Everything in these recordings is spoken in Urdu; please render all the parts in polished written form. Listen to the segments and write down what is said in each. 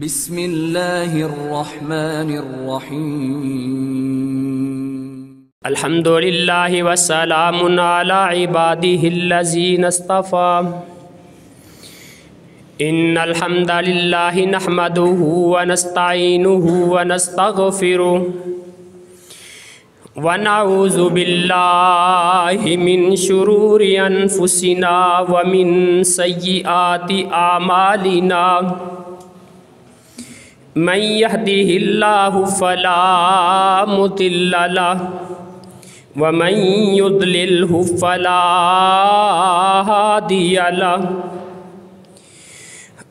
بسم اللہ الرحمن الرحیم الحمد للہ وسلام علی عبادہ الذین اصطفى ان الحمد للہ نحمده ونستعینه ونستغفره ونعوذ باللہ من شرور انفسنا ومن سیئات اعمالنا من يهده الله فلا مضل له ومن يضلله فلا هادي له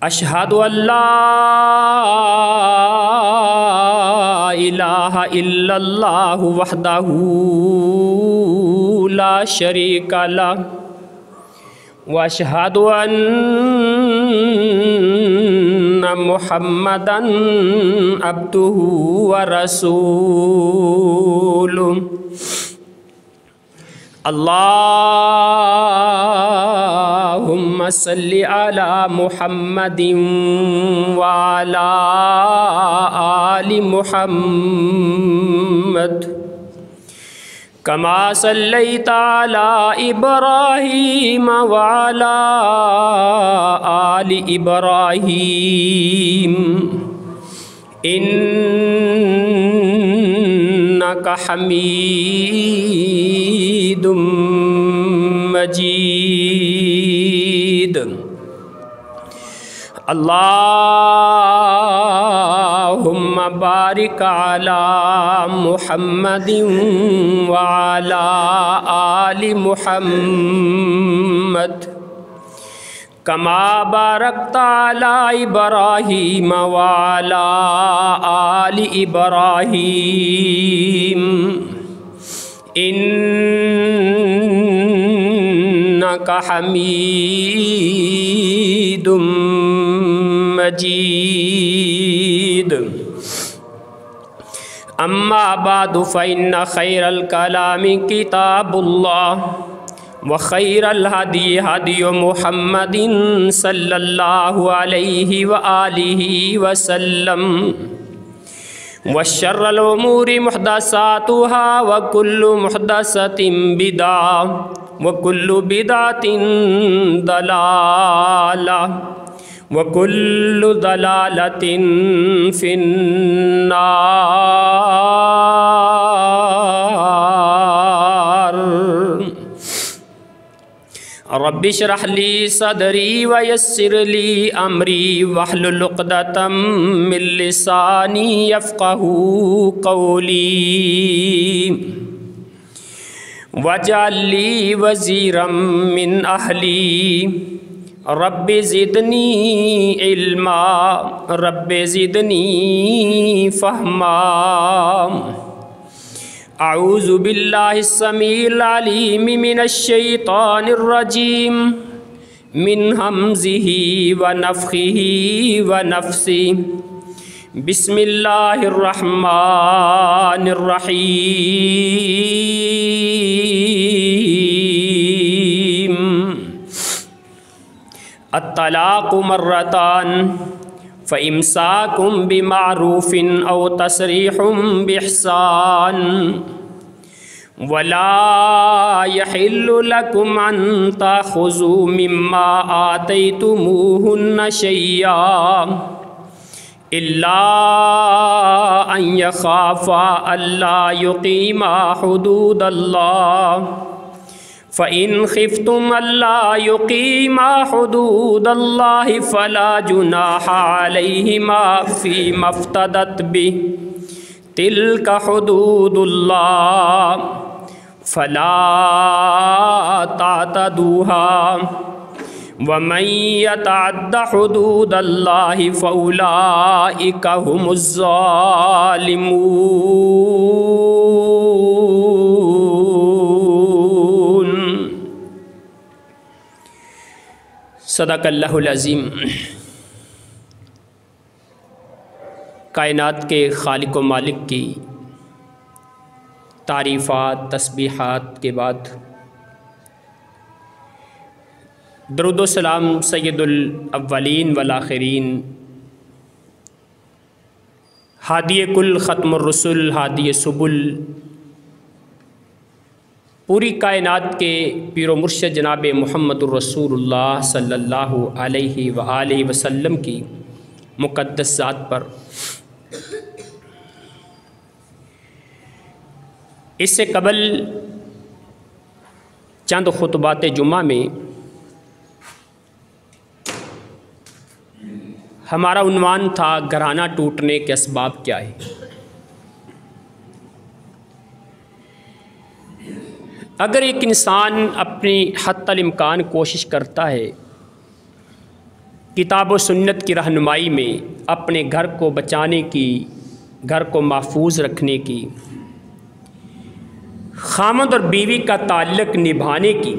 أشهد أن لا إله إلا الله وحده لا شريك له وأشهد أن محمدًا عبده ورسوله اللهم صل على محمد وعلى آل محمد كما صليت على إبراهيم وعلى آل إبراهيم إنك حميد مجيد اللهم بارك على محمد وعلى آل محمد كما باركت على إبراهيم وعلى آل إبراهيم إنك حميد مجيد أما بعد فإن خير الكلام كتاب الله وخير الهدي هدي محمد صلى الله عليه وآله وسلم وشر الأمور محدثاتها وكل محدثة بدعة وكل بدعة ضلالة وكل ضلالة في النار رب اشرح لي صدري ويسر لي أمري واحلل عقدة من لساني يفقهوا قولي واجعل لي وزيرا من أهلي رب زدني علما رب زدني فهما أعوذ بالله السميع العليم من الشيطان الرجيم من همزه ونفخه ونفسه بسم الله الرحمن الرحيم الطلاق مرتان فإمساكم بمعروف أو تسريح بإحسان ولا يحل لكم أن تأخذوا مما آتيتموهن شيئا إلا أن يخافا ألا يقيما حدود الله فإن خفتم ألا يقيما حدود الله فلا جناح عليهما فيما افتدت به تلك حدود الله فلا تعتدوها ومن يتعد حدود الله فأولئك هم الظالمون صدق اللہ العظیم۔ کائنات کے خالق و مالک کی تعریفات تسبیحات کے بعد درود و سلام سید الاولین والآخرین ہادی کل ختم الرسل ہادی سبل، پوری کائنات کے پیر و مرشد جناب محمد الرسول اللہ صلی اللہ علیہ وآلہ وسلم کی مقدس ذات پر اس سے قبل چند خطبات جمعہ میں ہمارا عنوان تھا گھرانہ ٹوٹنے کے اسباب کیا ہے۔ اگر ایک انسان اپنی حتی الامکان کوشش کرتا ہے کتاب و سنت کی رہنمائی میں اپنے گھر کو بچانے کی، گھر کو محفوظ رکھنے کی، خامند اور بیوی کا تعلق نبھانے کی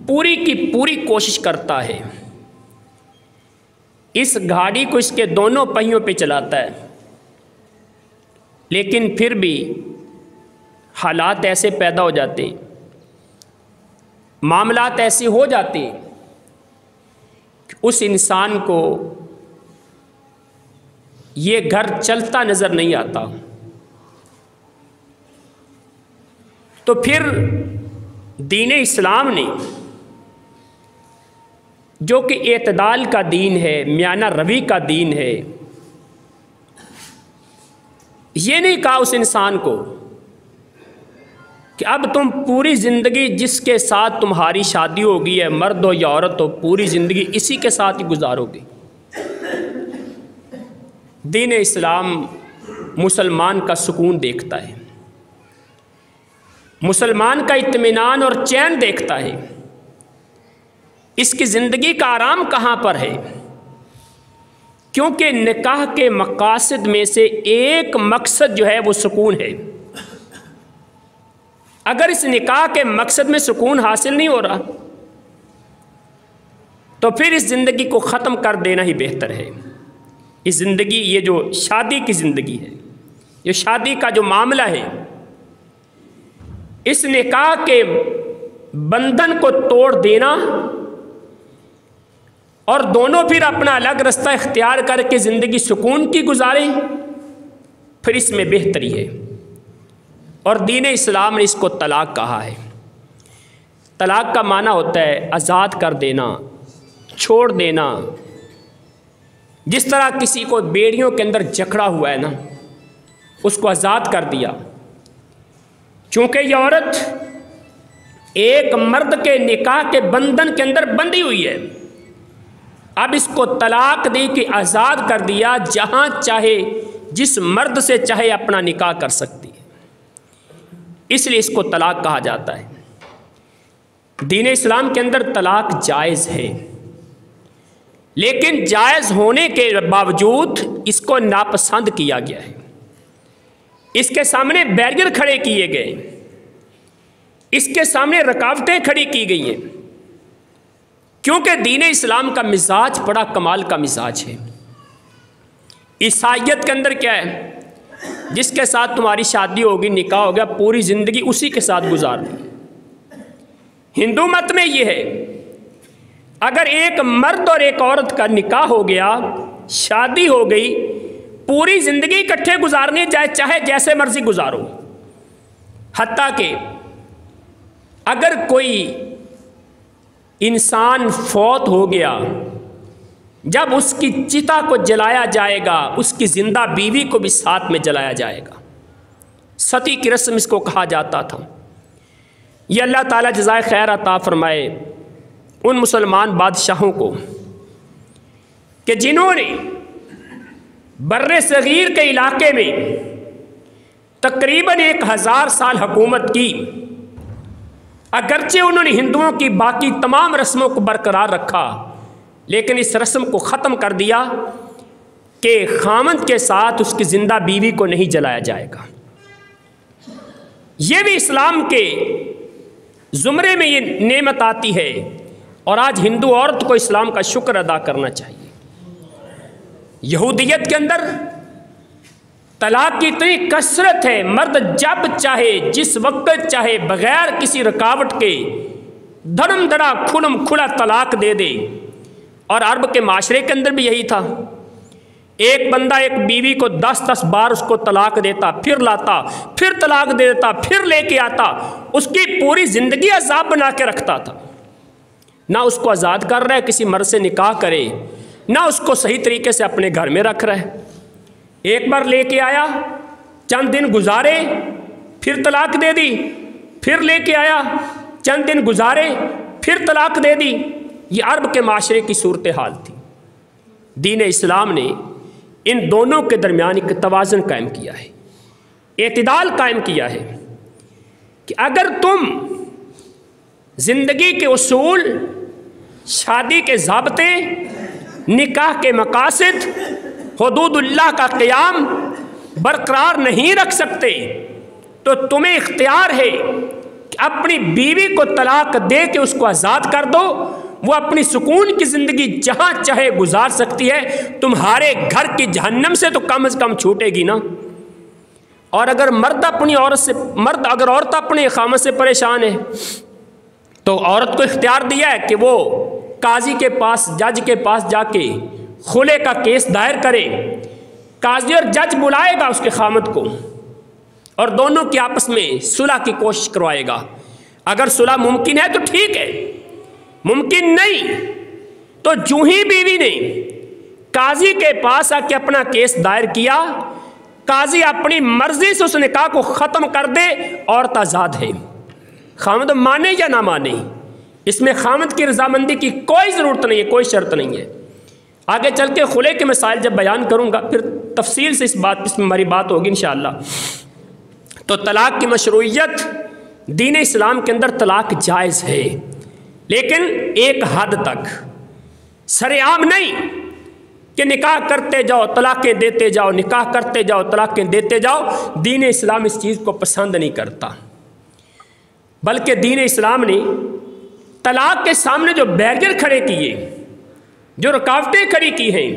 پوری کی پوری کوشش کرتا ہے، اس گاڑی کو اس کے دونوں پہیوں پہ چلاتا ہے، لیکن پھر بھی حالات ایسے پیدا ہو جاتے ہیں، معاملات ایسے ہو جاتے ہیں کہ اس انسان کو یہ گھر چلتا نظر نہیں آتا، تو پھر دین اسلام نے جو کہ اعتدال کا دین ہے، میانہ روی کا دین ہے، یہ نہیں کہا اس انسان کو کہ اب تم پوری زندگی جس کے ساتھ تمہاری شادی ہوگی ہے، مرد ہو یا عورت ہو، پوری زندگی اسی کے ساتھ ہی گزارو گے۔ دین اسلام مسلمان کا سکون دیکھتا ہے، مسلمان کا اطمینان اور چین دیکھتا ہے، اس کی زندگی کا آرام کہاں پر ہے، کیونکہ نکاح کے مقاصد میں سے ایک مقصد جو ہے وہ سکون ہے۔ اگر اس نکاح کے مقصد میں سکون حاصل نہیں ہو رہا تو پھر اس زندگی کو ختم کر دینا ہی بہتر ہے۔ اس زندگی، یہ جو شادی کی زندگی ہے، یہ شادی کا جو معاملہ ہے، اس نکاح کے بندھن کو توڑ دینا اور دونوں پھر اپنا الگ رستہ اختیار کر کے زندگی سکون کی گزاریں، پھر اس میں بہتری ہے۔ اور دین اسلام نے اس کو طلاق کہا ہے۔ طلاق کا معنی ہوتا ہے آزاد کر دینا، چھوڑ دینا۔ جس طرح کسی کو بیڑیوں کے اندر جکڑا ہوا ہے نا، اس کو آزاد کر دیا۔ چونکہ یہ عورت ایک مرد کے نکاح کے بندھن کے اندر بندھی ہوئی ہے، اب اس کو طلاق دے کے آزاد کر دیا، جہاں چاہے جس مرد سے چاہے اپنا نکاح کر سکتی ہے، اس لیے اس کو طلاق کہا جاتا ہے۔ دین اسلام کے اندر طلاق جائز ہے، لیکن جائز ہونے کے باوجود اس کو ناپسند کیا گیا ہے، اس کے سامنے بیریئر کھڑے کیے گئے، اس کے سامنے رکاوٹیں کھڑی کی گئی ہیں، کیونکہ دین اسلام کا مزاج بڑا کمال کا مزاج ہے۔ عیسائیت کے اندر کیا ہے، جس کے ساتھ تمہاری شادی ہوگی، نکاح ہو گیا، پوری زندگی اسی کے ساتھ گزارنی۔ ہندو مت میں یہ ہے، اگر ایک مرد اور ایک عورت کا نکاح ہو گیا، شادی ہو گئی، پوری زندگی اکٹھے گزارنی، چاہے جیسے مرضی گزارو۔ حتیٰ کہ اگر کوئی انسان فوت ہو گیا، جب اس کی چتا کو جلایا جائے گا، اس کی زندہ بیوی کو بھی ساتھ میں جلایا جائے گا۔ ستی کی رسم اس کو کہا جاتا تھا۔ یہ اللہ تعالیٰ جزائے خیر عطا فرمائے ان مسلمان بادشاہوں کو کہ جنہوں نے بر صغیر کے علاقے میں تقریباً 1000 سال حکومت کی، اگرچہ انہوں نے ہندوؤں کی باقی تمام رسموں کو برقرار رکھا، لیکن اس رسم کو ختم کر دیا کہ خامند کے ساتھ اس کی زندہ بیوی کو نہیں جلایا جائے گا۔ یہ بھی اسلام کے زمرے میں یہ نعمت آتی ہے، اور آج ہندو عورت کو اسلام کا شکر ادا کرنا چاہیے۔ یہودیت کے اندر طلاق کی اتنی کثرت ہے، مرد جب چاہے جس وقت چاہے بغیر کسی رکاوٹ کے دھڑم دھڑا کھلم کھلا طلاق دے دے، اور عرب کے معاشرے کے اندر بھی یہی تھا۔ ایک بندہ ایک بیوی کو 10 بار اس کو طلاق دیتا، پھر لاتا، پھر طلاق دے دیتا، پھر لے کے آتا، اس کی پوری زندگی عذاب بنا کے رکھتا تھا۔ نہ اس کو آزاد کر رہا ہے کسی مرد سے نکاح کرے، نہ اس کو صحیح طریقے سے اپنے گھر میں رکھ رہا ہے۔ ایک بار لے کے آیا، چند دن گزارے، پھر طلاق دے دی، پھر لے کے آیا، چند دن گزارے، پھر طلاق دے دی۔ یہ عرب کے معاشرے کی صورتحال تھی۔ دین اسلام نے ان دونوں کے درمیان ایک توازن قائم کیا ہے، اعتدال قائم کیا ہے کہ اگر تم زندگی کے اصول، شادی کے ضابطے، نکاح کے مقاصد، حدود اللہ کا قیام برقرار نہیں رکھ سکتے تو تمہیں اختیار ہے کہ اپنی بیوی کو طلاق دے کے اس کو آزاد کر دو، وہ اپنی سکون کی زندگی جہاں چاہے گزار سکتی ہے، تمہارے گھر کی جہنم سے تو کم از کم چھوٹے گی نا۔ اور اگر اگر عورت اپنے اقامت سے پریشان ہے تو عورت کو اختیار دیا ہے کہ وہ قاضی کے پاس، جج کے پاس جا کے خلع کا کیس دائر کرے۔ قاضی اور جج بلائے گا اس کے خامد کو اور دونوں کی آپس میں صلح کی کوشش کروائے گا۔ اگر صلح ممکن ہے تو ٹھیک ہے، ممکن نہیں تو جو ہی بیوی نے قاضی کے پاس آ کے اپنا کیس دائر کیا، قاضی اپنی مرضی سے اس نکاح کو ختم کر دے، عورت آزاد ہے۔ خامد مانے یا نہ مانے، اس میں خامد کی رضامندی کی کوئی ضرورت نہیں ہے، کوئی شرط نہیں ہے۔ آگے چل کے خلع کے مسائل جب بیان کروں گا پھر تفصیل سے اس میں ہماری بات ہوگی انشاءاللہ۔ تو طلاق کی مشروعیت، دین اسلام کے اندر طلاق جائز ہے، لیکن ایک حد تک، سر عام نہیں کہ نکاح کرتے جاؤ طلاقیں دیتے جاؤ، نکاح کرتے جاؤ طلاقیں دیتے جاؤ۔ دین اسلام اس چیز کو پسند نہیں کرتا، بلکہ دین اسلام نے طلاق کے سامنے جو بیریئر کھڑے کیے، جو رکاوٹیں کھڑی کی ہیں،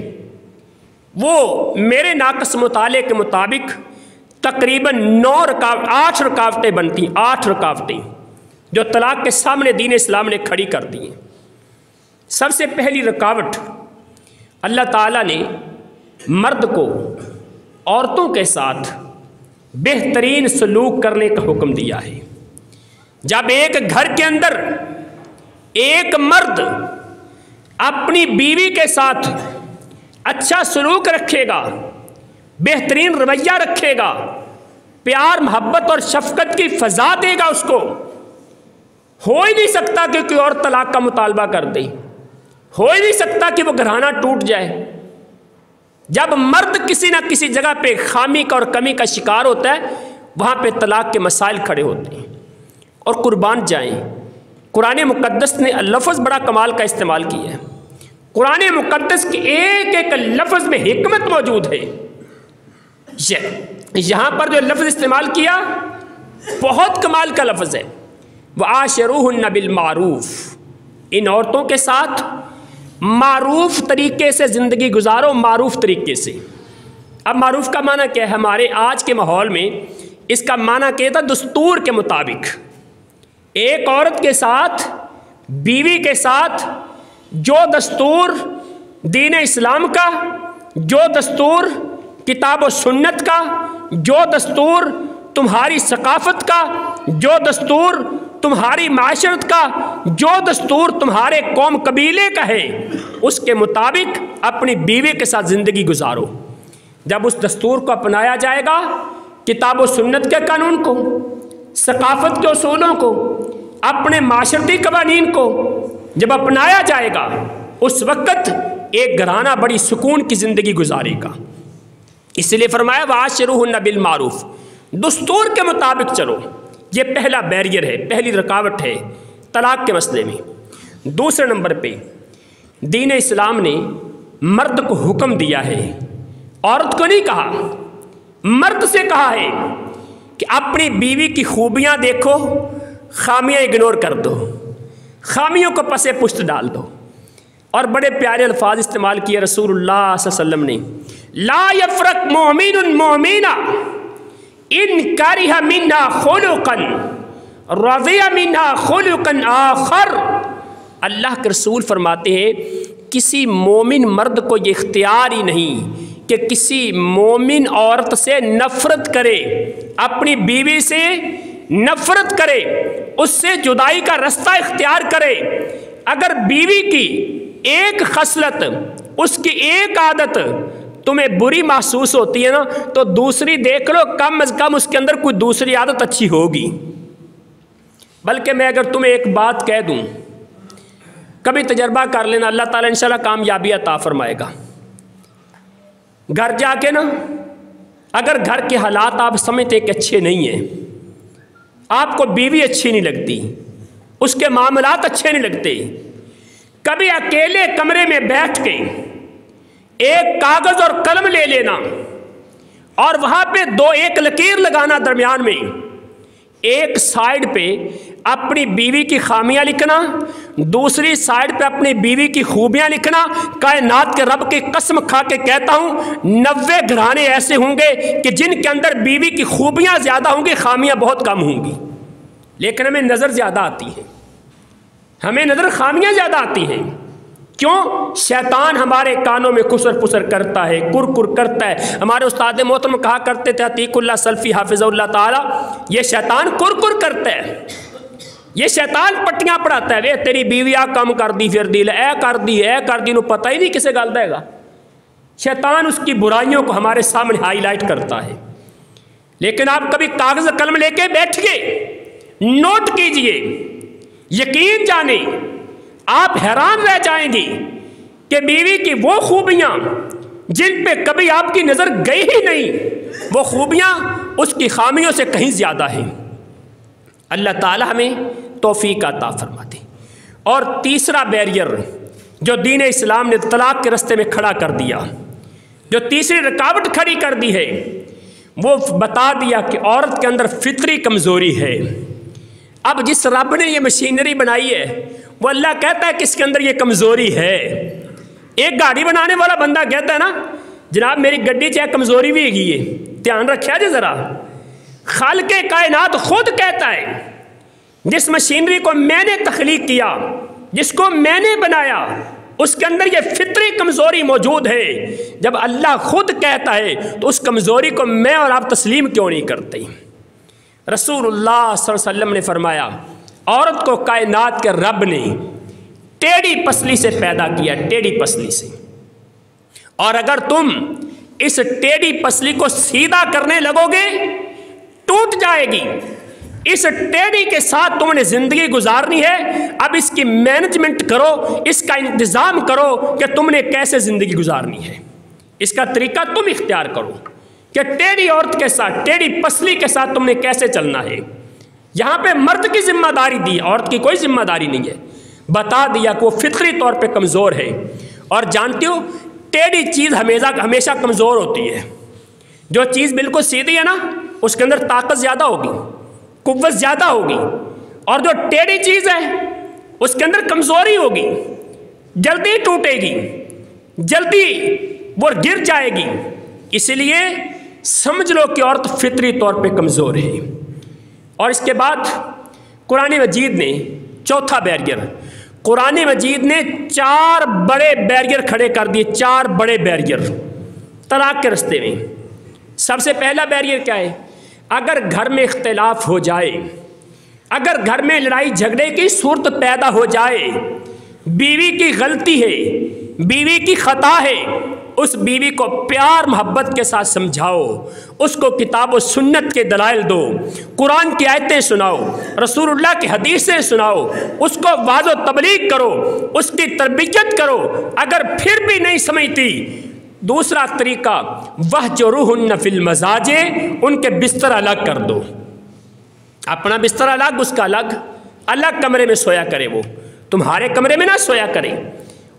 وہ میرے ناقص مطالعے کے مطابق تقریباً 8 رکاوٹیں بنتی ہیں، 8 رکاوٹیں جو طلاق کے سامنے دین اسلام نے کھڑی کر دی ہیں۔ سب سے پہلی رکاوٹ، اللہ تعالیٰ نے مرد کو عورتوں کے ساتھ بہترین سلوک کرنے کا حکم دیا ہے۔ جب ایک گھر کے اندر ایک مرد اپنی بیوی کے ساتھ اچھا سلوک رکھے گا، بہترین رویہ رکھے گا، پیار محبت اور شفقت کی فضا دے گا، اس کو ہو ہی نہیں سکتا کہ کوئی اور طلاق کا مطالبہ کر دے، ہو ہی نہیں سکتا کہ وہ گھرانہ ٹوٹ جائے۔ جب مرد کسی نہ کسی جگہ پہ خامی کا اور کمی کا شکار ہوتا ہے، وہاں پہ طلاق کے مسائل کھڑے ہوتے ہیں۔ اور قربان جائیں، قرآن مقدس نے لفظ بڑا کمال کا استعمال کیا ہے۔ قرآن مقدس کے ایک ایک لفظ میں حکمت موجود ہے۔ یہاں پر جو لفظ استعمال کیا بہت کمال کا لفظ ہے، وَعَاشِرُوهُنَّ بِالْمَعْرُوفِ، ان عورتوں کے ساتھ معروف طریقے سے زندگی گزارو، معروف طریقے سے۔ اب معروف کا معنی کیا ہے؟ ہمارے آج کے ماحول میں اس کا معنی کیا تھا؟ دستور کے مطابق ایک عورت کے ساتھ، بیوی کے ساتھ جو دستور دین اسلام کا، جو دستور کتاب و سنت کا، جو دستور تمہاری ثقافت کا، جو دستور تمہاری معاشرت کا، جو دستور تمہارے قوم قبیلے کا ہے، اس کے مطابق اپنی بیوی کے ساتھ زندگی گزارو۔ جب اس دستور کو اپنایا جائے گا، کتاب و سنت کے قانون کو، ثقافت کے اصولوں کو، اپنے معاشرتی قوانین کو جب اپنایا جائے گا، اس وقت ایک گھرانہ بڑی سکون کی زندگی گزارے گا۔ اس لیے فرمایا وَعَاشِرُوهُنَّ بِالْمَعْرُوفِ، دستور کے مطابق چلو۔ یہ پہلا بیریئر ہے، پہلی رکاوٹ ہے طلاق کے مسئلے میں۔ دوسرے نمبر پہ دین اسلام نے مرد کو حکم دیا ہے، عورت کو نہیں کہا، مرد سے کہا ہے کہ اپنی بیوی کی خوبیاں دیکھو، خامیاں اگنور کر دو، خامیوں کو پسے پشت ڈال دو۔ اور بڑے پیارے الفاظ استعمال کیے رسول اللہ صلی اللہ علیہ وسلم نے، لا یفرق مؤمن مؤمنا ان کرہ منہا خلقا رضی منہا خلقا آخر۔ اللہ کے رسول فرماتے ہیں کسی مومن مرد کو یہ اختیار ہی نہیں کہ کسی مومن عورت سے نفرت کرے، اپنی بیوی سے نفرت کرے، اس سے جدائی کا رستہ اختیار کرے۔ اگر بیوی کی ایک خصلت، اس کی ایک عادت تمہیں بری محسوس ہوتی ہے نا، تو دوسری دیکھ لو، کم از کم اس کے اندر کوئی دوسری عادت اچھی ہوگی۔ بلکہ میں اگر تمہیں ایک بات کہہ دوں، کبھی تجربہ کر لینا، اللہ تعالیٰ انشاءاللہ کامیابی عطا فرمائے گا۔ گھر جا کے نا، اگر گھر کے حالات آپ سمجھتے کہ اچھے نہیں ہیں، آپ کو بیوی اچھی نہیں لگتی، اس کے معاملات اچھے نہیں لگتے، کبھی اکیلے کمرے میں بیٹھ کے ایک کاغذ اور قلم لے لینا اور وہاں پہ ایک لکیر لگانا، درمیان میں ایک سائیڈ پہ اپنی بیوی کی خامیاں لکھنا، دوسری سائیڈ پہ اپنی بیوی کی خوبیاں لکھنا۔ کائنات کے رب کی قسم کھا کے کہتا ہوں، 90 گھرانے ایسے ہوں گے کہ جن کے اندر بیوی کی خوبیاں زیادہ ہوں گی، خامیاں بہت کم ہوں گی، لیکن ہمیں نظر زیادہ آتی ہے، ہمیں نظر خامیاں زیادہ آتی ہیں۔ کیوں؟ شیطان ہمارے کانوں میں خسر پسر کرتا ہے، کرکر کرتا ہے۔ ہمارے استاد محترم کہا کرتے تھے عتیق اللہ سلفی حافظ اللہ تعالی، یہ شیطان کرکر کرتا ہے، یہ شیطان پٹیاں پڑھاتا ہے، وے تیری بیوی آ کم کر دی، پھر دی اے کر دی نو پتہ ہی نہیں کسے گل دے گا۔ شیطان اس کی برائیوں کو ہمارے سامنے ہائی لائٹ کرتا ہے۔ لیکن آپ کبھی کاغذ قلم لے کے بیٹھیے، نوٹ کیجئے، یقین جانیں آپ حیران رہ جائیں گی کہ بیوی کی وہ خوبیاں جن پہ کبھی آپ کی نظر گئی ہی نہیں، وہ خوبیاں اس کی خامیوں سے کہیں زیادہ ہیں۔ اللہ تعالی ہمیں توفیق عطا فرماتے۔ اور تیسرا بیریئر جو دین اسلام نے طلاق کے رستے میں کھڑا کر دیا، جو تیسری رکاوٹ کھڑی کر دی ہے، وہ بتا دیا کہ عورت کے اندر فطری کمزوری ہے۔ اب جس رب نے یہ مشینری بنائی ہے، وہ اللہ کہتا ہے کہ اس کے اندر یہ کمزوری ہے۔ ایک گاڑی بنانے والا بندہ کہتا ہے نا، جناب میری گڈی چاہے کمزوری بھی ہے، دھیان رکھیا جی ذرا۔ خالق کائنات خود کہتا ہے، جس مشینری کو میں نے تخلیق کیا، جس کو میں نے بنایا، اس کے اندر یہ فطری کمزوری موجود ہے۔ جب اللہ خود کہتا ہے تو اس کمزوری کو میں اور آپ تسلیم کیوں نہیں کرتے؟ رسول اللہ صلی اللہ علیہ وسلم نے فرمایا، عورت کو کائنات کے رب نے ٹیڑھی پسلی سے پیدا کیا، ٹیڑھی پسلی سے، اور اگر تم اس ٹیڑھی پسلی کو سیدھا کرنے لگو گے ٹوٹ جائے گی۔ اس ٹیڑھی کے ساتھ تم نے زندگی گزارنی ہے۔ اب اس کی مینجمنٹ کرو، اس کا انتظام کرو کہ تم نے کیسے زندگی گزارنی ہے، اس کا طریقہ تم اختیار کرو کہ ٹیڑھی عورت کے ساتھ، ٹیڑھی پسلی کے ساتھ تم نے کیسے چلنا ہے۔ یہاں پہ مرد کی ذمہ داری دی، عورت کی کوئی ذمہ داری نہیں ہے۔ بتا دیا کہ وہ فطری طور پہ کمزور ہے، اور جانتی ہو ٹیڑھی چیز ہمیشہ کمزور ہوتی ہے۔ جو چیز بالکل سیدھی ہے نا، اس کے اندر طاقت زیادہ ہوگی، قوت زیادہ ہوگی، اور جو ٹیڑھی چیز ہے اس کے اندر کمزوری ہوگی، جلدی ٹوٹے گی، جلدی وہ گر جائے گی۔ اسی لیے سمجھ لو کہ عورت فطری طور پہ کمزور ہے۔ اور اس کے بعد قرآن مجید نے چوتھا بیریئر، قرآن مجید نے 4 بڑے بیریئر کھڑے کر دیے، 4 بڑے بیریئر طلاق کے رستے میں۔ سب سے پہلا بیریئر کیا ہے؟ اگر گھر میں اختلاف ہو جائے، اگر گھر میں لڑائی جھگڑے کی صورت پیدا ہو جائے، بیوی کی غلطی ہے، بیوی کی خطا ہے، اس بیوی کو پیار محبت کے ساتھ سمجھاؤ، اس کو کتاب و سنت کے دلائل دو، قرآن کی آیتیں سناؤ، رسول اللہ کی حدیثیں سناؤ، اس کو واعظ و تبلیغ کرو، اس کی تربیت کرو۔ اگر پھر بھی نہیں سمجھتی، دوسرا طریقہ وَاہْجُرُوهُنَّ فِي الْمَضَاجِعِ، ان کے بستر الگ کر دو، اپنا بستر الگ، اس کا الگ، الگ کمرے میں سویا کرے، وہ تمہارے کمرے میں نہ سویا کرے،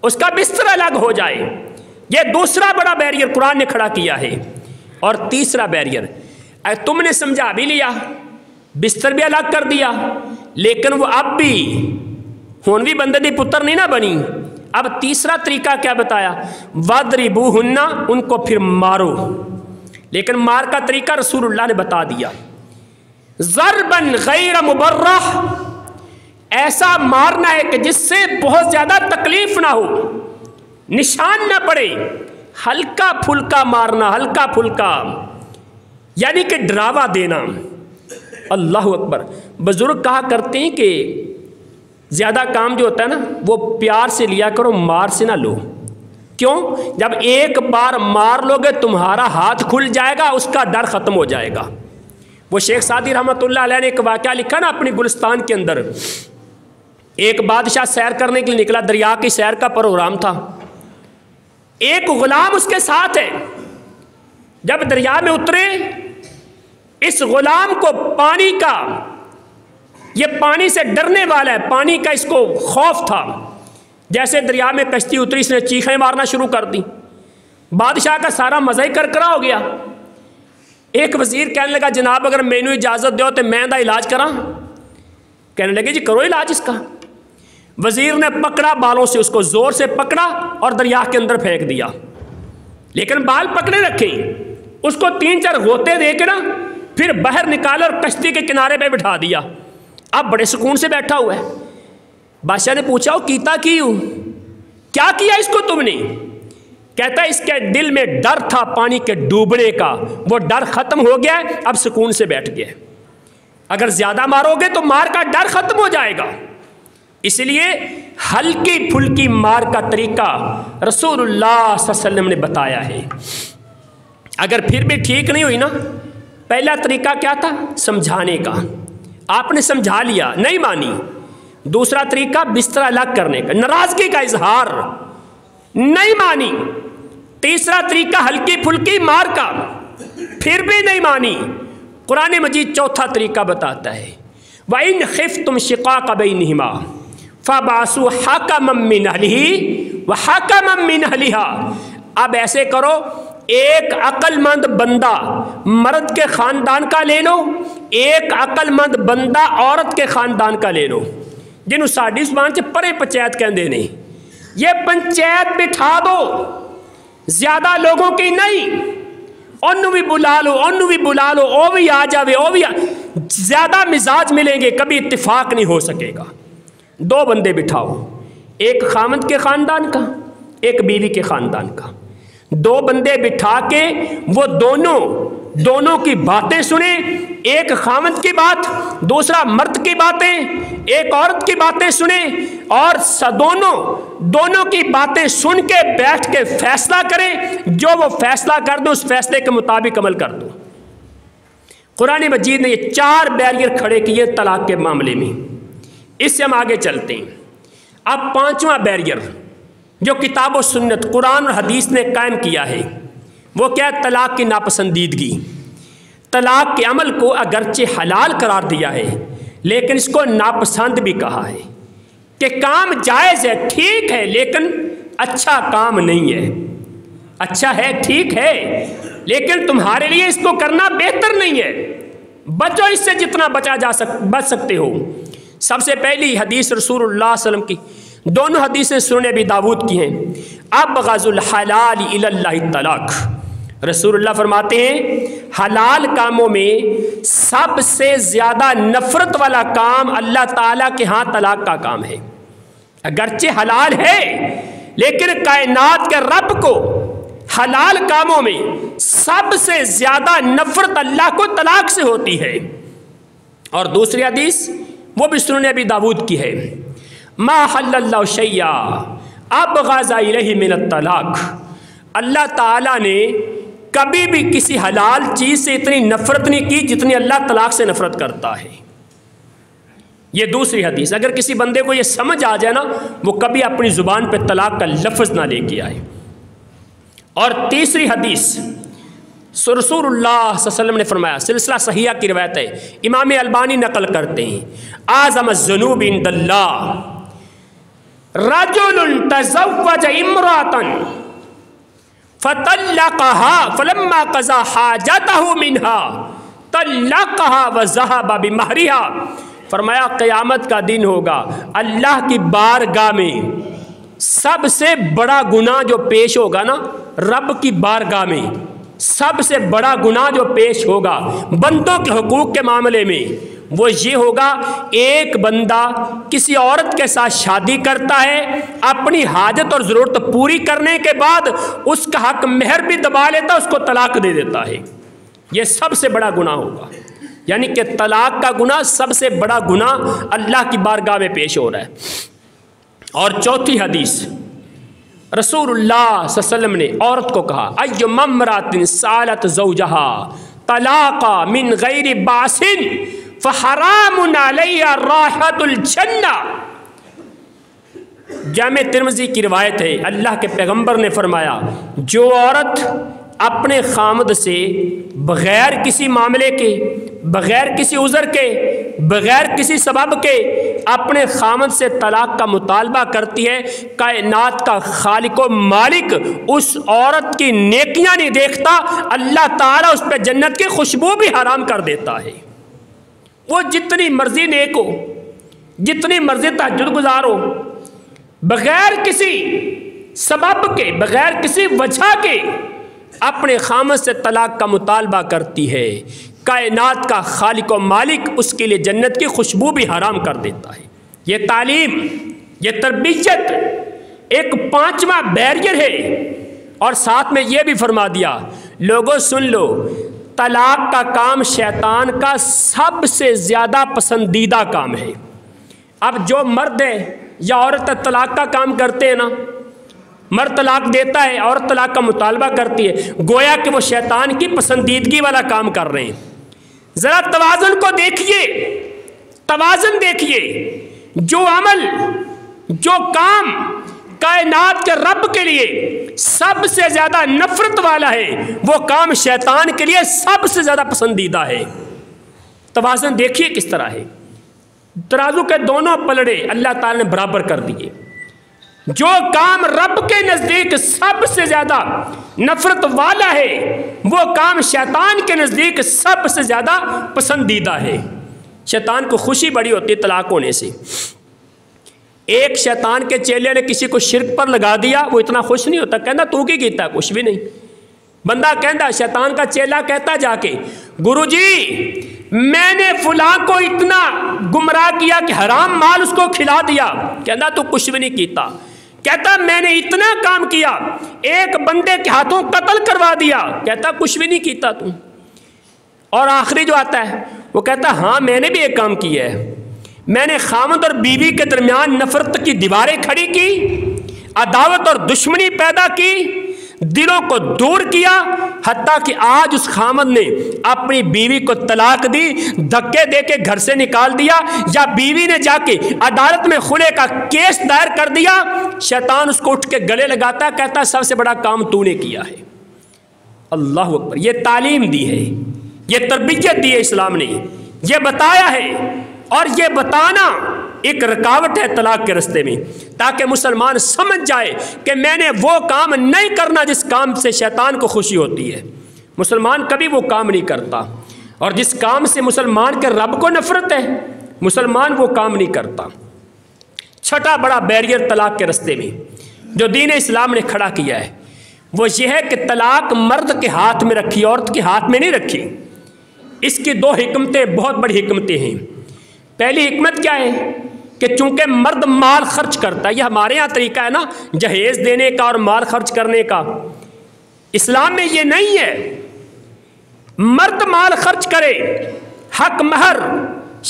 اس کا بستر الگ ہو جائے۔ یہ دوسرا بڑا بیریئر قرآن نے کھڑا کیا ہے۔ اور تیسرا بیریئر، تم نے سمجھا بھی لیا، بستر بھی الگ کر دیا، لیکن وہ اب بھی ہون بھی بندے دی پتر نہیں نہ بنی۔ اب تیسرا طریقہ کیا بتایا؟ وَاضْرِبُوهُنَّ، ان کو پھر مارو، لیکن مار کا طریقہ رسول اللہ نے بتا دیا، ضرباً غیر مبرح، ایسا مارنا ہے کہ جس سے بہت زیادہ تکلیف نہ ہو، نشان نہ پڑے، ہلکا پھلکا مارنا، ہلکا پھلکا یعنی کہ ڈراوا دینا۔ اللہ اکبر۔ بزرگ کہا کرتے ہیں کہ زیادہ کام جو ہوتا ہے نا وہ پیار سے لیا کرو، مار سے نہ لو۔ کیوں؟ جب ایک بار مار لو گے تمہارا ہاتھ کھل جائے گا، اس کا ڈر ختم ہو جائے گا۔ وہ شیخ سعدی رحمۃ اللہ علیہ نے ایک واقعہ لکھا نا اپنی گلستان کے اندر۔ ایک بادشاہ سیر کرنے کے لیے نکلا، دریا کی سیر کا پروگرام تھا، ایک غلام اس کے ساتھ ہے۔ جب دریا میں اترے، اس غلام کو پانی کا، یہ پانی سے ڈرنے والا ہے، پانی کا اس کو خوف تھا۔ جیسے دریا میں کشتی اتری، اس نے چیخیں مارنا شروع کر دی۔ بادشاہ کا سارا مزہ ہی کرکرا ہو گیا۔ ایک وزیر کہنے لگا جناب اگر مینو اجازت دو تو میں دا علاج کراں؟ کہنے لگے جی کرو علاج اس کا۔ وزیر نے پکڑا، بالوں سے اس کو زور سے پکڑا اور دریا کے اندر پھینک دیا، لیکن بال پکڑے رکھے، اس کو 3-4 غوطے دے کے نا پھر باہر نکالا اور کشتی کے کنارے پہ بٹھا دیا۔ اب بڑے سکون سے بیٹھا ہوا ہے۔ بادشاہ نے پوچھا وہ کیتا کی ہوں، کیا کیا اس کو تم نے؟ کہتا ہے اس کے دل میں ڈر تھا پانی کے ڈوبنے کا، وہ ڈر ختم ہو گیا ہے، اب سکون سے بیٹھ گیا۔ اگر زیادہ مارو گے تو مار کا ڈر ختم ہو جائے گا۔ اس لیے ہلکی پھلکی مار کا طریقہ رسول اللہ صلی اللہ علیہ وسلم نے بتایا ہے۔ اگر پھر بھی ٹھیک نہیں ہوئی نا، پہلا طریقہ کیا تھا؟ سمجھانے کا۔ آپ نے سمجھا لیا، نہیں مانی۔ دوسرا طریقہ بستر الگ کرنے کا، ناراضگی کا اظہار، نہیں مانی۔ تیسرا طریقہ ہلکی پھلکی مار کا، پھر بھی نہیں مانی۔ قرآن مجید چوتھا طریقہ بتاتا ہے وَإِنْ خِفْتُمْ شِقَاقَ بَيْنِهِمَا فَبَعَثُوا حَكَمًا مِّنْ أَهْلِهِ وَحَكَمًا مِّنْ أَهْلِهَا۔ اب ایسے کرو، ایک عقل مند بندہ مرد کے خاندان کا لے لو، ایک عقل مند بندہ عورت کے خاندان کا لے لو، جنہوں ساڈی زبان چ پرے پنچایت کہندے نے۔ یہ پنچایت بٹھا دو، زیادہ لوگوں کی نہیں، انہوں بھی بلا لو، انہوں بھی بلا لو، وہ بھی آ جاوے، وہ بھی زیادہ مزاج ملیں گے، کبھی اتفاق نہیں ہو سکے گا۔ 2 بندے بٹھاؤ، ایک خامند کے خاندان کا، ایک بیوی کے خاندان کا۔ 2 بندے بٹھا کے وہ دونوں کی باتیں سنیں، ایک خامند کی بات، دوسرا مرد کی باتیں، ایک عورت کی باتیں سنیں، اور دونوں کی باتیں سن کے بیٹھ کے فیصلہ کریں، جو وہ فیصلہ کر دو اس فیصلے کے مطابق عمل کر دو۔ قرآن مجید نے یہ 4 بیریئر کھڑے کیے طلاق کے معاملے میں۔ اس سے ہم آگے چلتے ہیں۔ اب 5واں بیریئر جو کتاب و سنت قرآن اور حدیث نے قائم کیا ہے وہ کیا ہے؟ طلاق کی ناپسندیدگی۔ طلاق کے عمل کو اگرچہ حلال قرار دیا ہے لیکن اس کو ناپسند بھی کہا ہے کہ کام جائز ہے، ٹھیک ہے، لیکن اچھا کام نہیں ہے۔ اچھا ہے، ٹھیک ہے، لیکن تمہارے لیے اس کو کرنا بہتر نہیں ہے۔ بچو اس سے جتنا بچ سکتے ہو۔ سب سے پہلی حدیث رسول اللہ صلی اللہ علیہ وسلم کی، دونوں حدیثیں سنن ابی داود کی ہیں۔ ابغض الحلال الی اللہ الطلاق۔ رسول اللہ فرماتے ہیں حلال کاموں میں سب سے زیادہ نفرت والا کام اللہ تعالیٰ کے ہاں طلاق کا کام ہے۔ اگرچہ حلال ہے لیکن کائنات کے رب کو حلال کاموں میں سب سے زیادہ نفرت اللہ کو طلاق سے ہوتی ہے۔ اور دوسری حدیث وہ بھی سنن ابی داود کی ہے، ما حل اللہ شیئا ابغض الیہ من الطلاق۔ اللہ تعالیٰ نے کبھی بھی کسی حلال چیز سے اتنی نفرت نہیں کی جتنی اللہ طلاق سے نفرت کرتا ہے۔ یہ دوسری حدیث، اگر کسی بندے کو یہ سمجھ آ جائے نا وہ کبھی اپنی زبان پہ طلاق کا لفظ نہ لے کے آئے۔ اور تیسری حدیث رسول اللہ صلی اللہ علیہ وسلم نے فرمایا، سلسلہ صحیحہ کی روایت ہے، امام البانی نقل کرتے ہیں، اعظم الذنوب عند اللہ رجل تزوج امرأة فطلقها فلما قضى حاجته منها طلقها وذهب بمہرها۔ فرمایا قیامت کا دن ہوگا، اللہ کی بارگاہ میں سب سے بڑا گناہ جو پیش ہوگا نا، رب کی بارگاہ میں سب سے بڑا گناہ جو پیش ہوگا بندوں کے حقوق کے معاملے میں، وہ یہ ہوگا، ایک بندہ کسی عورت کے ساتھ شادی کرتا ہے، اپنی حاجت اور ضرورت پوری کرنے کے بعد اس کا حق مہر بھی دبا لیتا، اس کو طلاق دے دیتا ہے، یہ سب سے بڑا گناہ ہوگا۔ یعنی کہ طلاق کا گناہ سب سے بڑا گناہ اللہ کی بارگاہ میں پیش ہو رہا ہے۔ اور چوتھی حدیث، رسول اللہ صلی اللہ علیہ وسلم نے عورت کو کہا، ایما امرأۃ سالت زوجہا طلاقا من غیر باس فحرام علیہا رائحۃ الجنہ۔ جامع ترمذی کی روایت ہے، اللہ کے پیغمبر نے فرمایا، جو عورت اپنے خامد سے بغیر کسی معاملے کے، بغیر کسی عذر کے، بغیر کسی سبب کے اپنے خامد سے طلاق کا مطالبہ کرتی ہے، کائنات کا خالق و مالک اس عورت کی نیکیاں نہیں دیکھتا، اللہ تعالیٰ اس پہ جنت کی خوشبو بھی حرام کر دیتا ہے۔ وہ جتنی مرضی نیک ہو، جتنی مرضی تہجد گزار ہو، بغیر کسی سبب کے، بغیر کسی وجہ کے اپنے خامد سے طلاق کا مطالبہ کرتی ہے، کائنات کا خالق و مالک اس کے لیے جنت کی خوشبو بھی حرام کر دیتا ہے۔ یہ تعلیم، یہ تربیت ایک پانچواں بیریئر ہے۔ اور ساتھ میں یہ بھی فرما دیا، لوگوں سن لو، طلاق کا کام شیطان کا سب سے زیادہ پسندیدہ کام ہے۔ اب جو مرد ہے یا عورت طلاق کا کام کرتے ہیں نا، مرد طلاق دیتا ہے، عورت طلاق کا مطالبہ کرتی ہے، گویا کہ وہ شیطان کی پسندیدگی والا کام کر رہے ہیں۔ ذرا توازن کو دیکھیے، توازن دیکھیے، جو عمل، جو کام کائنات کے رب کے لیے سب سے زیادہ نفرت والا ہے، وہ کام شیطان کے لیے سب سے زیادہ پسندیدہ ہے۔ توازن دیکھیے کس طرح ہے، ترازو کے دونوں پلڑے اللہ تعالی نے برابر کر دیے۔ جو کام رب کے نزدیک سب سے زیادہ نفرت والا ہے، وہ کام شیطان کے نزدیک سب سے زیادہ پسندیدہ ہے۔ شیطان کو خوشی بڑی ہوتی ہے طلاق ہونے سے۔ ایک شیطان کے چیلے نے کسی کو شرک پر لگا دیا، وہ اتنا خوش نہیں ہوتا، کہنا تو کی کیتا ہے، کچھ بھی نہیں۔ بندہ کہندا، شیطان کا چیلا کہتا جا کے، گرو جی میں نے فلاں کو اتنا گمراہ کیا کہ حرام مال اس کو کھلا دیا، کہندا تو کچھ بھی نہیں کیتا۔ کہتا میں نے اتنا کام کیا، ایک بندے کے ہاتھوں قتل کروا دیا، کہتا کچھ بھی نہیں کیتا تم۔ اور آخری جو آتا ہے وہ کہتا ہاں میں نے بھی ایک کام کیا ہے، میں نے خامد اور بیوی کے درمیان نفرت کی دیواریں کھڑی کی، عداوت اور دشمنی پیدا کی، دلوں کو دور کیا، حتیٰ کہ آج اس خامد نے اپنی بیوی کو طلاق دی، دھکے دے کے گھر سے نکال دیا، یا بیوی نے جا کے عدالت میں خلع کا کیس دائر کر دیا، شیطان اس کو اٹھ کے گلے لگاتا، کہتا سب سے بڑا کام تو نے کیا ہے۔ اللہ اکبر، یہ تعلیم دی ہے، یہ تربیت دی ہے اسلام نے، یہ بتایا ہے، اور یہ بتانا ایک رکاوٹ ہے طلاق کے رستے میں، تاکہ مسلمان سمجھ جائے کہ میں نے وہ کام نہیں کرنا جس کام سے شیطان کو خوشی ہوتی ہے۔ مسلمان کبھی وہ کام نہیں کرتا، اور جس کام سے مسلمان کے رب کو نفرت ہے مسلمان وہ کام نہیں کرتا۔ چھٹا بڑا بیریئر طلاق کے رستے میں جو دین اسلام نے کھڑا کیا ہے وہ یہ ہے کہ طلاق مرد کے ہاتھ میں رکھی، عورت کے ہاتھ میں نہیں رکھی۔ اس کی دو حکمتیں، بہت بڑی حکمتیں ہیں۔ پہلی حکمت کیا ہے کہ چونکہ مرد مال خرچ کرتا ہے، یہ ہمارے ہاں طریقہ ہے نا جہیز دینے کا اور مال خرچ کرنے کا، اسلام میں یہ نہیں ہے۔ مرد مال خرچ کرے، حق مہر،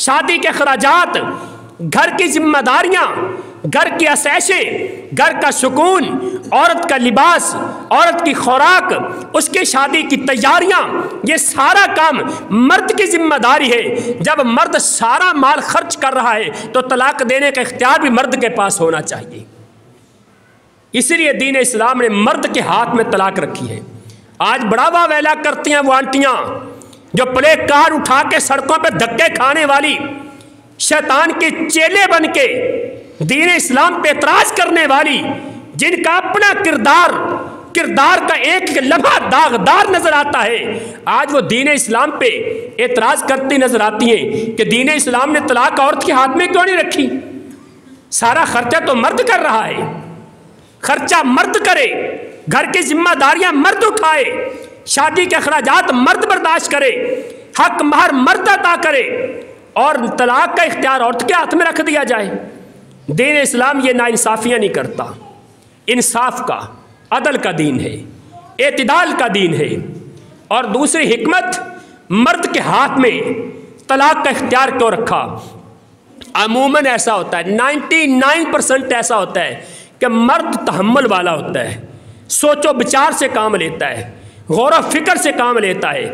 شادی کے اخراجات، گھر کی ذمہ داریاں، گھر کی آسائشیں، گھر کا سکون، عورت کا لباس، عورت کی خوراک، اس کی شادی کی تیاریاں، یہ سارا کام مرد کی ذمہ داری ہے۔ جب مرد سارا مال خرچ کر رہا ہے تو طلاق دینے کا اختیار بھی مرد کے پاس ہونا چاہیے۔ اسی لیے دین اسلام نے مرد کے ہاتھ میں طلاق رکھی ہے۔ آج بڑا واویلا کرتی ہیں وہ آنٹیاں جو پلے کار اٹھا کے سڑکوں پہ دھکے کھانے والی، شیطان کے چیلے بن کے دین اسلام پہ اعتراض کرنے والی، جن کا اپنا کردار کا ایک لمحہ داغدار نظر آتا ہے، آج وہ دین اسلام پہ اعتراض کرتی نظر آتی ہیں کہ دین اسلام نے طلاق عورت کے ہاتھ میں کیوں نہیں رکھی؟ سارا خرچہ تو مرد کر رہا ہے، خرچہ مرد کرے، گھر کی ذمہ داریاں مرد اٹھائے، شادی کے اخراجات مرد برداشت کرے، حق مہر مرد عطا کرے، اور طلاق کا اختیار عورت کے ہاتھ میں رکھ دیا جائے۔ دین اسلام یہ ناانصافیاں نہیں کرتا، انصاف کا، عدل کا دین ہے، اعتدال کا دین ہے۔ اور دوسری حکمت، مرد کے ہاتھ میں طلاق کا اختیار کیوں رکھا؟ عموماً ایسا ہوتا ہے، 99% ایسا ہوتا ہے کہ مرد تحمل والا ہوتا ہے، سوچ و بچار سے کام لیتا ہے، غور و فکر سے کام لیتا ہے۔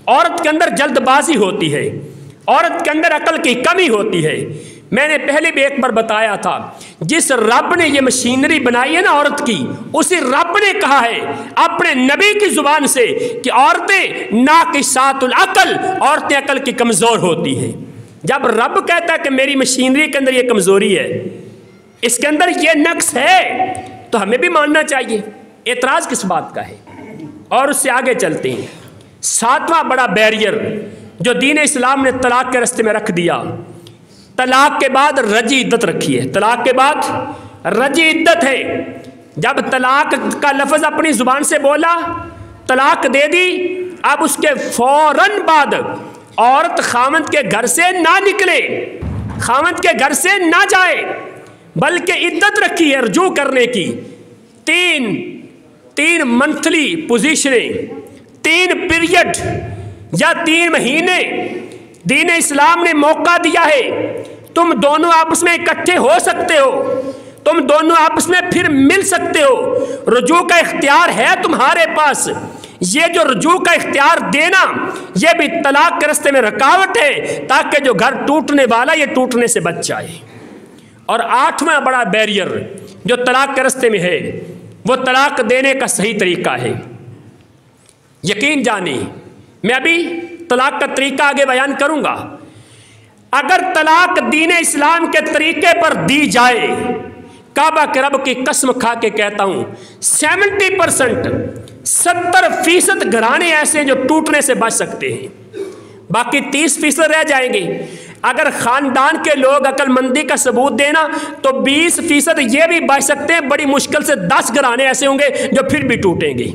عورت کے اندر جلد بازی ہوتی ہے، عورت کے اندر عقل کی کمی ہوتی ہے۔ میں نے پہلے بھی ایک بار بتایا تھا، جس رب نے یہ مشینری بنائی ہے نا عورت کی، اسی رب نے کہا ہے اپنے نبی کی زبان سے کہ عورتیں ناقصات العقل، عورتیں عقل کی کمزور ہوتی ہیں۔ جب رب کہتا ہے کہ میری مشینری کے اندر یہ کمزوری ہے، اس کے اندر یہ نقص ہے، تو ہمیں بھی ماننا چاہیے۔ اعتراض کس بات کا ہے؟ اور اس سے آگے چلتے ہیں۔ 7واں بڑا بیریئر جو دین اسلام نے طلاق کے راستے میں رکھ دیا، طلاق کے بعد رجعی عدت رکھی ہے۔ طلاق کے بعد رجعی عدت ہے۔ جب طلاق کا لفظ اپنی زبان سے بولا، طلاق دے دی، اب اس کے فوراً بعد عورت خاوند کے گھر سے نہ نکلے، خاوند کے گھر سے نہ جائے، بلکہ عدت رکھی ہے رجوع کرنے کی۔ تین منتھلی پوزیشنیں، 3 پیریڈ یا 3 مہینے دین اسلام نے موقع دیا ہے۔ تم دونوں آپس میں اکٹھے ہو سکتے ہو، تم دونوں آپس میں پھر مل سکتے ہو، رجوع کا اختیار ہے تمہارے پاس۔ یہ جو رجوع کا اختیار دینا، یہ بھی طلاق کے راستے میں رکاوٹ ہے، تاکہ جو گھر ٹوٹنے والا یہ ٹوٹنے سے بچ جائے۔ اور 8واں بڑا بیریئر جو طلاق کے راستے میں ہے، وہ طلاق دینے کا صحیح طریقہ ہے۔ یقین جانیں، میں ابھی طلاق کا طریقہ آگے بیان کروں گا۔ اگر طلاق دین اسلام کے طریقے پر دی جائے، کعبہ کے رب کی قسم کھا کے کہتا ہوں 70%، 70% گھرانے ایسے جو ٹوٹنے سے بچ سکتے ہیں، باقی 30% رہ جائیں گے۔ اگر خاندان کے لوگ عقل مندی کا ثبوت دینا تو 20% یہ بھی بچ سکتے ہیں۔ بڑی مشکل سے 10 گھرانے ایسے ہوں گے جو پھر بھی ٹوٹیں گے،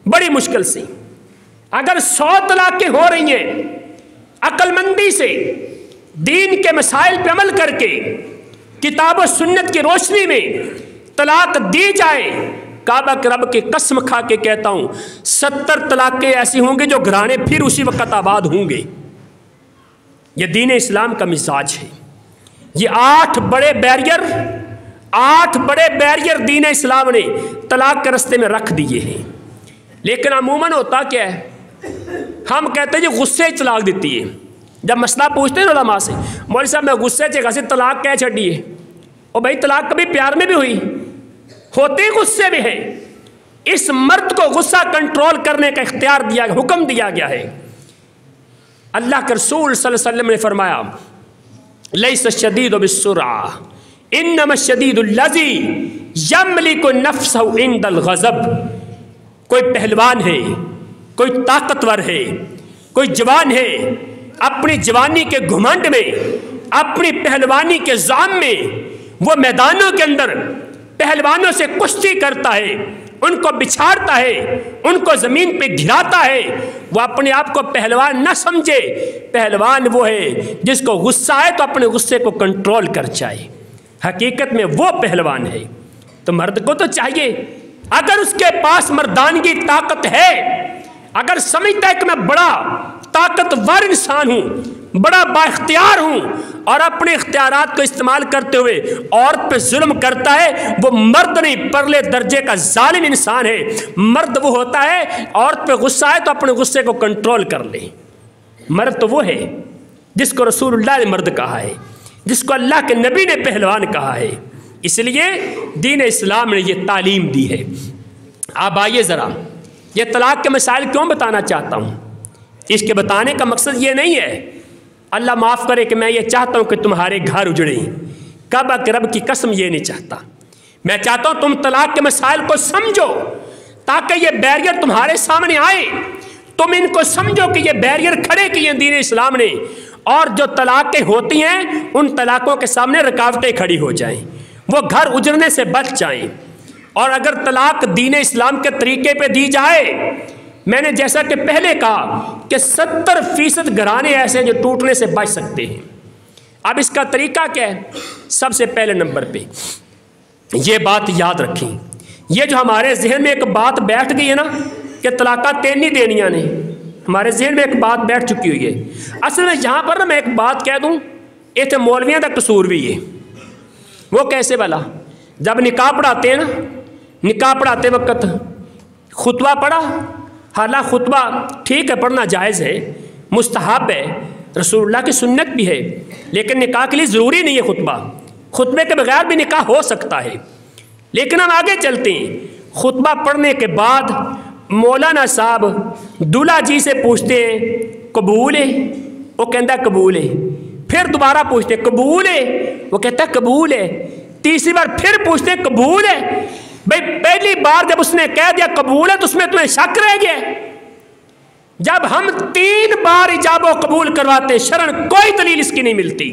بڑی مشکل سے۔ اگر 100 طلاقیں ہو رہی ہیں، عقل مندی سے دین کے مسائل پہ عمل کر کے کتاب و سنت کی روشنی میں طلاق دی جائے، کعبہ کے رب کی قسم کھا کے کہتا ہوں 70 طلاقیں ایسی ہوں گی جو گھرانے پھر اسی وقت آباد ہوں گے۔ یہ دین اسلام کا مزاج ہے۔ یہ 8 بڑے بیریئر دین اسلام نے طلاق کے راستے میں رکھ دیے ہیں۔ لیکن عموماً ہوتا کیا ہے، ہم کہتے ہیں جی غصے طلاق دیتی ہے۔ جب مسئلہ پوچھتے ہیں علماء سے، مولوی صاحب میں غصے سے طلاق کیا چھڑی ہے؟ اور بھائی طلاق کبھی پیار میں بھی ہوئی، ہوتے غصے میں ہے۔ اس مرد کو غصہ کنٹرول کرنے کا اختیار دیا گیا، حکم دیا گیا ہے۔ اللہ کے رسول صلی اللہ علیہ وسلم نے فرمایا لیس الشدید بالسرعہ انما الشدید الذی یملک نفسہ عند الغضب۔ کوئی پہلوان ہے، کوئی طاقتور ہے، کوئی جوان ہے، اپنی جوانی کے گھمنڈ میں، اپنی پہلوانی کے زعم میں وہ میدانوں کے اندر پہلوانوں سے کشتی کرتا ہے، ان کو بچھاڑتا ہے، ان کو زمین پہ گراتا ہے۔ وہ اپنے آپ کو پہلوان نہ سمجھے، پہلوان وہ ہے جس کو غصہ آئے تو اپنے غصے کو کنٹرول کر جائے۔ حقیقت میں وہ پہلوان ہے۔ تو مرد کو تو چاہیے، اگر اس کے پاس مردانگی طاقت ہے، اگر سمجھتا ہے کہ میں بڑا طاقتور انسان ہوں، بڑا با اختیار ہوں، اور اپنے اختیارات کو استعمال کرتے ہوئے عورت پہ ظلم کرتا ہے، وہ مرد نہیں، پرلے درجے کا ظالم انسان ہے۔ مرد وہ ہوتا ہے عورت پہ غصہ آئے تو اپنے غصے کو کنٹرول کر لے۔ مرد تو وہ ہے جس کو رسول اللہ نے مرد کہا ہے، جس کو اللہ کے نبی نے پہلوان کہا ہے۔ اس لیے دین اسلام نے یہ تعلیم دی ہے۔ اب آئیے ذرا یہ طلاق کے مسائل کیوں بتانا چاہتا ہوں۔ اس کے بتانے کا مقصد یہ نہیں ہے، اللہ معاف کرے کہ میں یہ چاہتا ہوں کہ تمہارے گھر اجڑیں، کعبہ کے رب کی قسم یہ نہیں چاہتا۔ میں چاہتا ہوں تم طلاق کے مسائل کو سمجھو تاکہ یہ بیریئر تمہارے سامنے آئے، تم ان کو سمجھو کہ یہ بیریئر کھڑے کیے ہیں دین اسلام نے، اور جو طلاقیں ہوتی ہیں ان طلاقوں کے سامنے رکاوٹیں کھڑی ہو جائیں، وہ گھر اجڑنے سے بچ جائیں۔ اور اگر طلاق دین اسلام کے طریقے پہ دی جائے، میں نے جیسا کہ پہلے کہا کہ 70% گھرانے ایسے ہیں جو ٹوٹنے سے بچ سکتے ہیں۔ اب اس کا طریقہ کیا ہے؟ سب سے پہلے نمبر پہ یہ بات یاد رکھیں، یہ جو ہمارے ذہن میں ایک بات بیٹھ گئی ہے نا کہ طلاقات 3 نہیں دینیاں نے، ہمارے ذہن میں ایک بات بیٹھ چکی ہوئی ہے۔ اصل میں یہاں پر نا میں ایک بات کہہ دوں، یہ مولویاں کا قصور بھی ہے۔ وہ کیسے بھلا؟ جب نکاح پڑھاتے ہیں نا، نکاح پڑھاتے وقت خطبہ پڑھا، حالانکہ خطبہ ٹھیک ہے، پڑھنا جائز ہے، مستحب ہے، رسول اللہ کی سنت بھی ہے، لیکن نکاح کے لیے ضروری نہیں ہے خطبہ، خطبے کے بغیر بھی نکاح ہو سکتا ہے۔ لیکن ہم آگے چلتے ہیں، خطبہ پڑھنے کے بعد مولانا صاحب دلہا جی سے پوچھتے ہیں قبول ہے؟ وہ کہتا ہے قبول ہے۔ پھر دوبارہ پوچھتے ہیں قبول ہے؟ وہ کہتا ہے قبول ہے۔ تیسری بار پھر پوچھتے ہیں قبول ہے؟ بھئی پہلی بار جب اس نے کہہ دیا قبول ہے تو اس میں تمہیں شک رہ گیا؟ جب ہم 3 بار ایجاب و قبول کرواتے شرعن کوئی دلیل اس کی نہیں ملتی،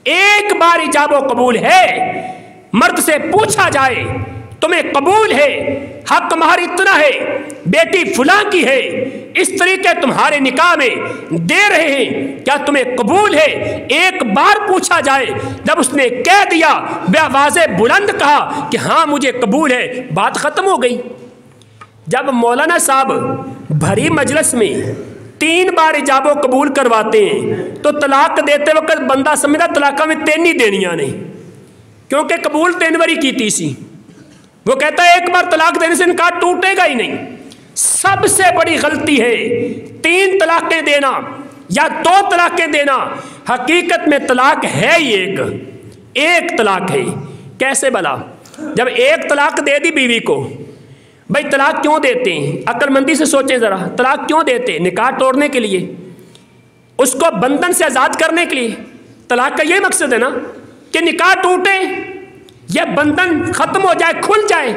ایک بار ایجاب و قبول ہے، مرد سے پوچھا جائے تمہیں قبول ہے، حق مہر اتنا ہے، بیٹی فلاں کی ہے، اس طریقے تمہارے نکاح میں دے رہے ہیں، کیا تمہیں قبول ہے؟ ایک بار پوچھا جائے، جب اس نے کہہ دیا بے آواز بلند کہا کہ ہاں مجھے قبول ہے، بات ختم ہو گئی۔ جب مولانا صاحب بھری مجلس میں 3 بار ایجاب و قبول کرواتے ہیں تو طلاق دیتے وقت بندہ سمجھتا طلاقہ میں 3 نہیں دینیاں نہیں، کیونکہ قبول 3 باری کی تھی سی۔ وہ کہتا ہے ایک بار طلاق دینے سے نکاح ٹوٹے گا ہی نہیں۔ سب سے بڑی غلطی ہے 3 طلاقیں دینا یا 2 طلاقیں دینا۔ حقیقت میں طلاق ہے ہی ایک طلاق ہے۔ کیسے بلا؟ جب ایک طلاق دے دی بیوی کو، بھائی طلاق کیوں دیتے ہیں؟ عقل مندی سے سوچیں ذرا، طلاق کیوں دیتے ہیں؟ نکاح توڑنے کے لیے، اس کو بندھن سے آزاد کرنے کے لیے۔ طلاق کا یہ مقصد ہے نا کہ نکاح ٹوٹے، یہ بندھن ختم ہو جائے، کھل جائے۔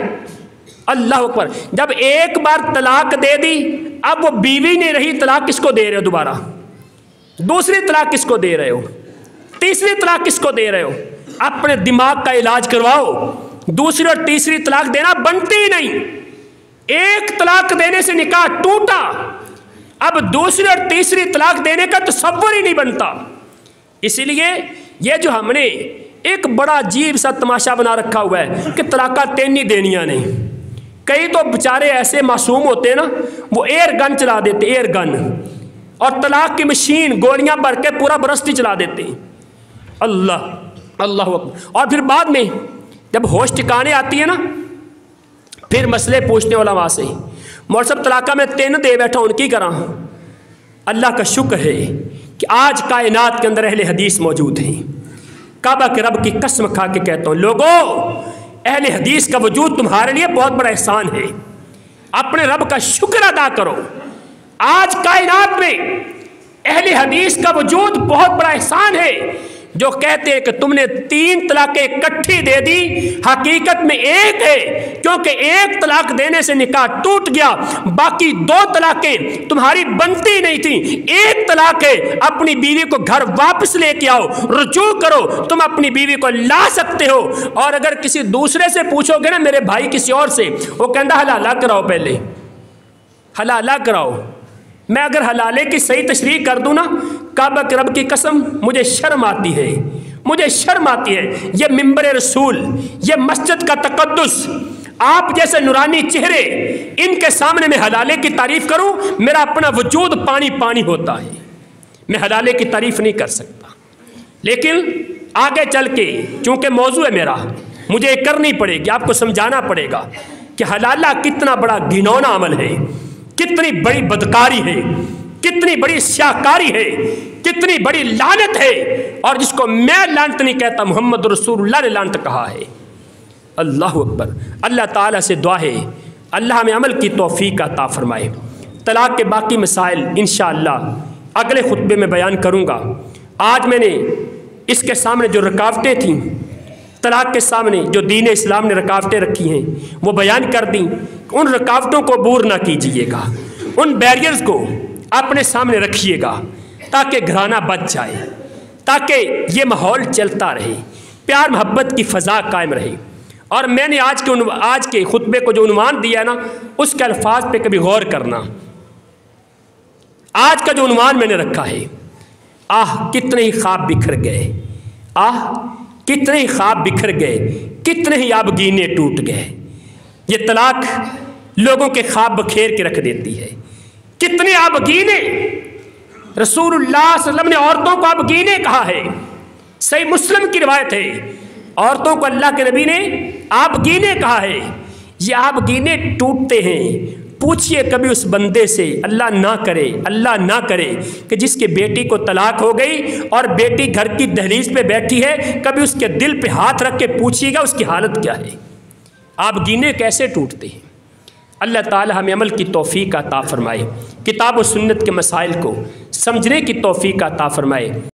اللہ اکبر۔ جب ایک بار طلاق دے دی، اب وہ بیوی نہیں رہی، طلاق کس کو دے رہے ہو دوبارہ؟ دوسری طلاق کس کو دے رہے ہو؟ تیسری طلاق کس کو دے رہے ہو؟ اپنے دماغ کا علاج کرواؤ۔ دوسری اور تیسری طلاق دینا بنتی ہی نہیں۔ ایک طلاق دینے سے نکاح ٹوٹا، اب دوسری اور تیسری طلاق دینے کا تصور ہی نہیں بنتا۔ اسی لیے یہ جو ہم نے ایک بڑا عجیب سا تماشا بنا رکھا ہوا ہے کہ طلاقات 3 نہیں دینیاں نہیں۔ کئی تو بیچارے ایسے معصوم ہوتے ہیں نا، وہ ایئر گن چلا دیتے، ایئر گن، اور طلاق کی مشین گولیاں بھر کے پورا برس ہی چلا دیتے ہیں۔ اللہ اکبر۔ اور پھر بعد میں جب ہوش ٹھکانے آتی ہے نا، پھر مسئلے پوچھتے علماء سے، مولوی صاحب طلاقہ میں 3 دے بیٹھا ان کی کراں۔ اللہ کا شکر ہے کہ آج کائنات کے اندر اہل حدیث موجود ہیں۔ کعبہ کے رب کی قسم کھا کے کہتا ہوں، لوگوں اہل حدیث کا وجود تمہارے لیے بہت بڑا احسان ہے، اپنے رب کا شکر ادا کرو۔ آج کائنات میں اہل حدیث کا وجود بہت بڑا احسان ہے، جو کہتے ہیں کہ تم نے 3 طلاقیں اکٹھی دے دی، حقیقت میں ایک ہے، کیونکہ ایک طلاق دینے سے نکاح ٹوٹ گیا، باقی 2 طلاقیں تمہاری بنتی نہیں تھیں۔ ایک طلاق ہے، اپنی بیوی کو گھر واپس لے کے آؤ، رجوع کرو، تم اپنی بیوی کو لا سکتے ہو۔ اور اگر کسی دوسرے سے پوچھو گے نا، میرے بھائی کسی اور سے، وہ کہتا حلالہ کراؤ، پہلے حلالہ کراؤ۔ میں اگر حلالے کی صحیح تشریح کر دوں نا، کعبہ کے رب کی قسم مجھے شرم آتی ہے، مجھے شرم آتی ہے۔ یہ منبر رسول، یہ مسجد کا تقدس، آپ جیسے نورانی چہرے، ان کے سامنے میں حلالے کی تعریف کروں، میرا اپنا وجود پانی پانی ہوتا ہے، میں حلالے کی تعریف نہیں کر سکتا۔ لیکن آگے چل کے چونکہ موضوع ہے میرا، مجھے کرنی پڑے گی، آپ کو سمجھانا پڑے گا کہ حلالہ کتنا بڑا گھنونا عمل ہے، کتنی بڑی بدکاری ہے، کتنی بڑی سیاکاری ہے، کتنی بڑی لعنت ہے، اور جس کو میں لعنت نہیں کہتا، محمد رسول اللہ نے لعنت کہا ہے۔ اللہ اکبر۔ اللہ تعالیٰ سے دعا ہے اللہ ہمیں عمل کی توفیق عطا فرمائے۔ طلاق کے باقی مسائل انشاءاللہ اگلے خطبے میں بیان کروں گا۔ آج میں نے اس کے سامنے جو رکاوٹیں تھیں، طلاق کے سامنے جو دین اسلام نے رکاوٹیں رکھی ہیں وہ بیان کر دیں۔ ان رکاوٹوں کو عبور نہ کیجیے گا، ان بیریئرز کو اپنے سامنے رکھیے گا تاکہ گھرانہ بچ جائے، تاکہ یہ ماحول چلتا رہے، پیار محبت کی فضا قائم رہے۔ اور میں نے آج کے خطبے کو جو عنوان دیا نا، اس کے الفاظ پہ کبھی غور کرنا۔ آج کا جو عنوان میں نے رکھا ہے، کتنے ہی خواب بکھر گئے، کتنے ہی خواب بکھر گئے، کتنے ہی آبگینے ٹوٹ گئے۔ یہ طلاق لوگوں کے خواب بکھیر کے رکھ دیتی ہے۔ کتنے آبگینے، رسول اللہ صلی اللہ علیہ وسلم نے عورتوں کو آبگینے کہا ہے، صحیح مسلم کی روایت ہے، عورتوں کو اللہ کے نبی نے آبگینے کہا ہے۔ یہ آبگینے ٹوٹتے ہیں۔ پوچھئے کبھی اس بندے سے، اللہ نہ کرے کہ جس کے بیٹی کو طلاق ہو گئی اور بیٹی گھر کی دہلیز پہ بیٹھی ہے، کبھی اس کے دل پہ ہاتھ رکھ کے پوچھیے گا اس کی حالت کیا ہے۔ آبگینے کیسے ٹوٹتے ہیں۔ اللہ تعالی ہمیں عمل کی توفیق عطا فرمائے، کتاب و سنت کے مسائل کو سمجھنے کی توفیق عطا فرمائے۔